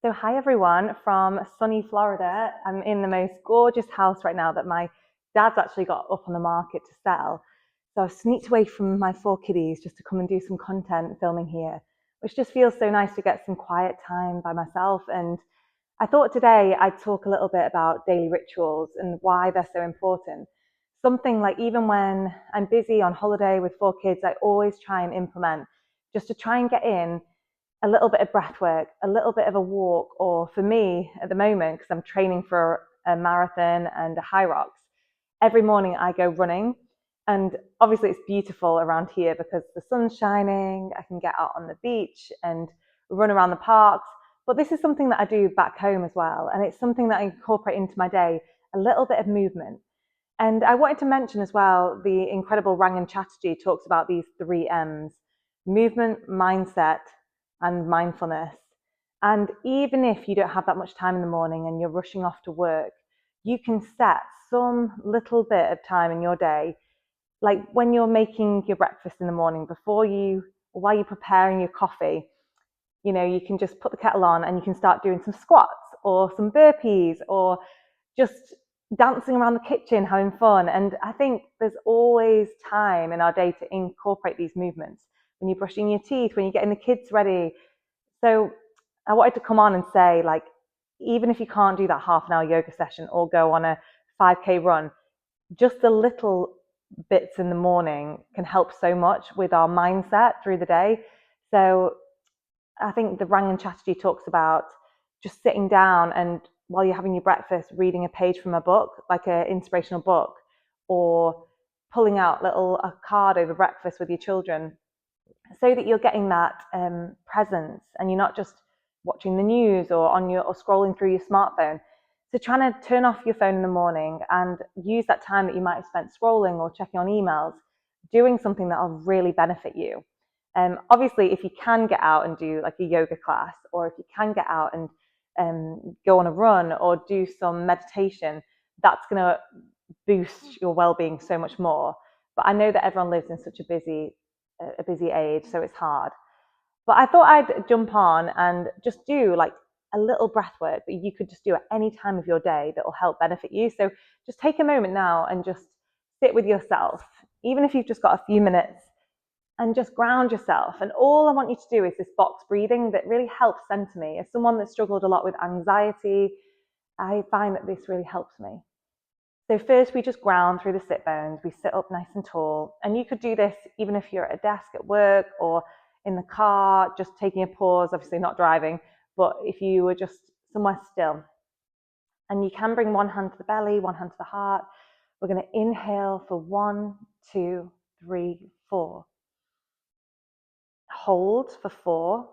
So, hi everyone from sunny Florida. I'm in the most gorgeous house right now that my dad's actually got up on the market to sell. So, I've sneaked away from my four kiddies just to come and do some content filming here, which just feels so nice to get some quiet time by myself. And I thought today I'd talk a little bit about daily rituals and why they're so important. Something like even when I'm busy on holiday with four kids, I always try and implement just to try and get in a little bit of breath work, a little bit of a walk, or for me at the moment, because I'm training for a marathon and a high rocks, every morning I go running. And obviously, it's beautiful around here because the sun's shining. I can get out on the beach and run around the parks. But this is something that I do back home as well. And it's something that I incorporate into my day, a little bit of movement. And I wanted to mention as well the incredible Rangan Chatterjee talks about these three M's: movement, mindset, and mindfulness. And even if you don't have that much time in the morning and you're rushing off to work, you can set some little bit of time in your day, like when you're making your breakfast in the morning, before you, or while you're preparing your coffee, you can just put the kettle on and you can start doing some squats or some burpees or just dancing around the kitchen, having fun. And I think there's always time in our day to incorporate these movements when you're brushing your teeth, when you're getting the kids ready. So I wanted to come on and say, like, even if you can't do that half an hour yoga session or go on a 5K run, just the little bits in the morning can help so much with our mindset through the day. So I think the Rangan Chatterjee talks about just sitting down and while you're having your breakfast, reading a page from a book, like an inspirational book, or pulling out a card over breakfast with your children, so that you're getting that presence and you're not just watching the news or or scrolling through your smartphone. So trying to turn off your phone in the morning and use that time that you might have spent scrolling or checking on emails, doing something that will really benefit you. Obviously, if you can get out and do like a yoga class, or if you can get out and go on a run or do some meditation, that's going to boost your well-being so much more. But I know that everyone lives in such a busy age, so it's hard. But I thought I'd jump on and just do like a little breath work that you could just do at any time of your day that will help benefit you. So just take a moment now and just sit with yourself, even if you've just got a few minutes, and just ground yourself. And all I want you to do is this box breathing that really helps center me. As someone that struggled a lot with anxiety, I find that this really helps me. So first we just ground through the sit bones. We sit up nice and tall. And you could do this even if you're at a desk at work or in the car, just taking a pause, obviously not driving, but if you were just somewhere still. And you can bring one hand to the belly, one hand to the heart. We're going to inhale for 1, 2, 3, 4. Hold for 4.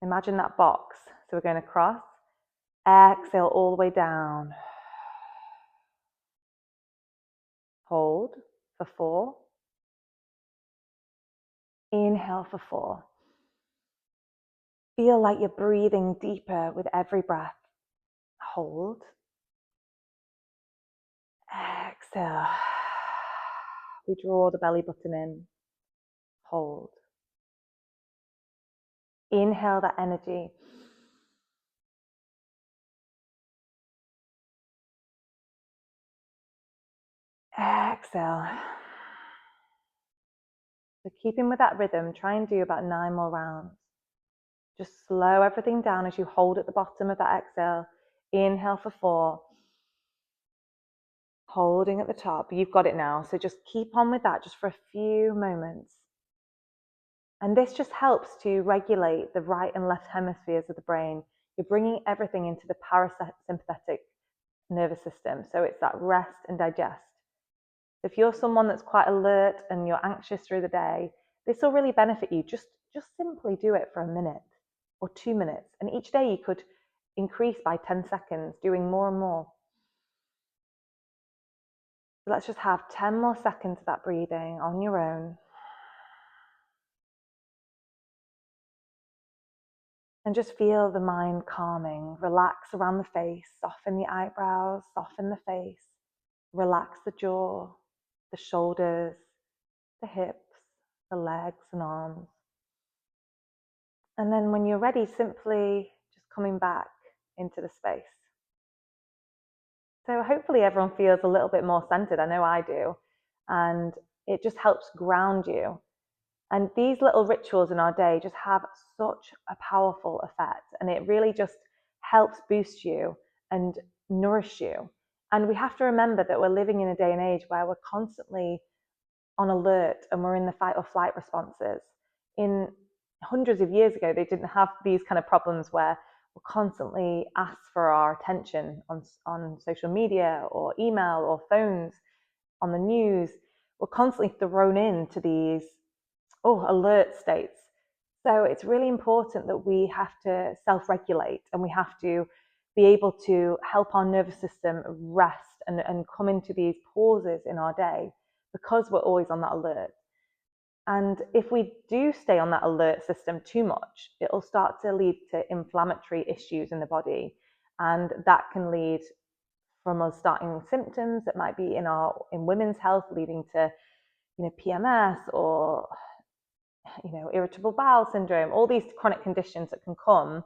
Imagine that box. So we're going to cross. Exhale all the way down. Hold for 4. Inhale for 4. Feel like you're breathing deeper with every breath. Hold. Exhale. We draw the belly button in. Hold. Inhale that energy. Exhale. So keeping with that rhythm, try and do about 9 more rounds. Just slow everything down as you hold at the bottom of that exhale. Inhale for 4. Holding at the top. You've got it now. So just keep on with that just for a few moments. And this just helps to regulate the right and left hemispheres of the brain. You're bringing everything into the parasympathetic nervous system. So it's that rest and digest. If you're someone that's quite alert and you're anxious through the day, this will really benefit you. Just simply do it for a minute or 2 minutes. And each day you could increase by 10 seconds, doing more and more. So let's just have 10 more seconds of that breathing on your own. And just feel the mind calming. Relax around the face, soften the eyebrows, soften the face, relax the jaw, the shoulders, the hips, the legs and arms. And then when you're ready, simply just coming back into the space. So hopefully everyone feels a little bit more centered. I know I do. And it just helps ground you. And these little rituals in our day just have such a powerful effect. And it really just helps boost you and nourish you. And we have to remember that we're living in a day and age where we're constantly on alert and we're in the fight or flight responses. In hundreds of years ago, they didn't have these kind of problems where we're constantly asked for our attention on social media or email or phones, on the news. We're constantly thrown into these alert states. So it's really important that we have to self-regulate and we have to be able to help our nervous system rest and come into these pauses in our day because we're always on that alert. And if we do stay on that alert system too much, it'll start to lead to inflammatory issues in the body. And that can lead from us starting symptoms that might be in women's health, leading to PMS or irritable bowel syndrome, all these chronic conditions that can come.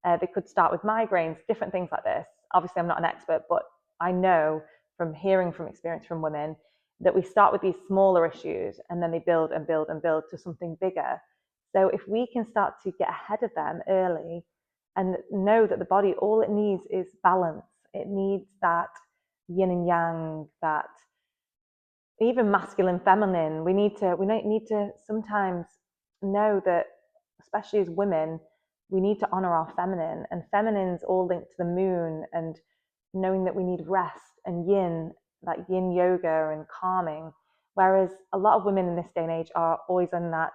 They could start with migraines, different things like this. Obviously, I'm not an expert, but I know from hearing from experience from women that we start with these smaller issues and then they build and build and build to something bigger. So if we can start to get ahead of them early and know that the body, all it needs is balance. It needs that yin and yang, that even masculine, feminine. We need to sometimes know that, especially as women, we need to honor our feminine, and feminine's all linked to the moon, and knowing that we need rest and yin, that yin yoga and calming. Whereas a lot of women in this day and age are always in that,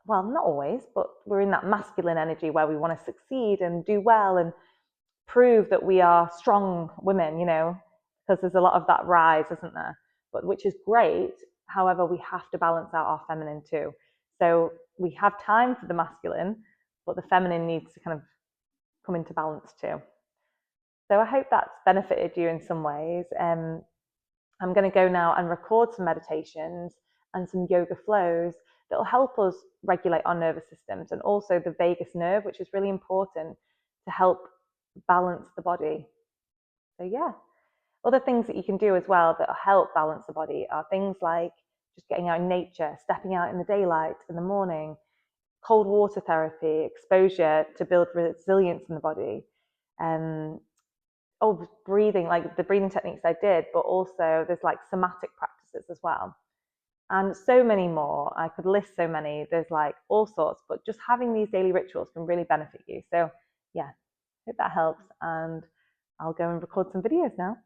well, not always, but we're in that masculine energy where we want to succeed and do well and prove that we are strong women, because there's a lot of that rise, isn't there? But which is great. However, we have to balance out our feminine too. So we have time for the masculine, but the feminine needs to kind of come into balance too. So I hope that's benefited you in some ways. I'm going to go now and record some meditations and some yoga flows that will help us regulate our nervous systems and also the vagus nerve, which is really important to help balance the body. So yeah. Other things that you can do as well that help balance the body are things like just getting out in nature, stepping out in the daylight in the morning, cold water therapy, exposure to build resilience in the body, breathing, like the breathing techniques I did, but also there's like somatic practices as well. And so many more. I could list so many. There's like all sorts, but just having these daily rituals can really benefit you. So yeah, hope that helps. And I'll go and record some videos now.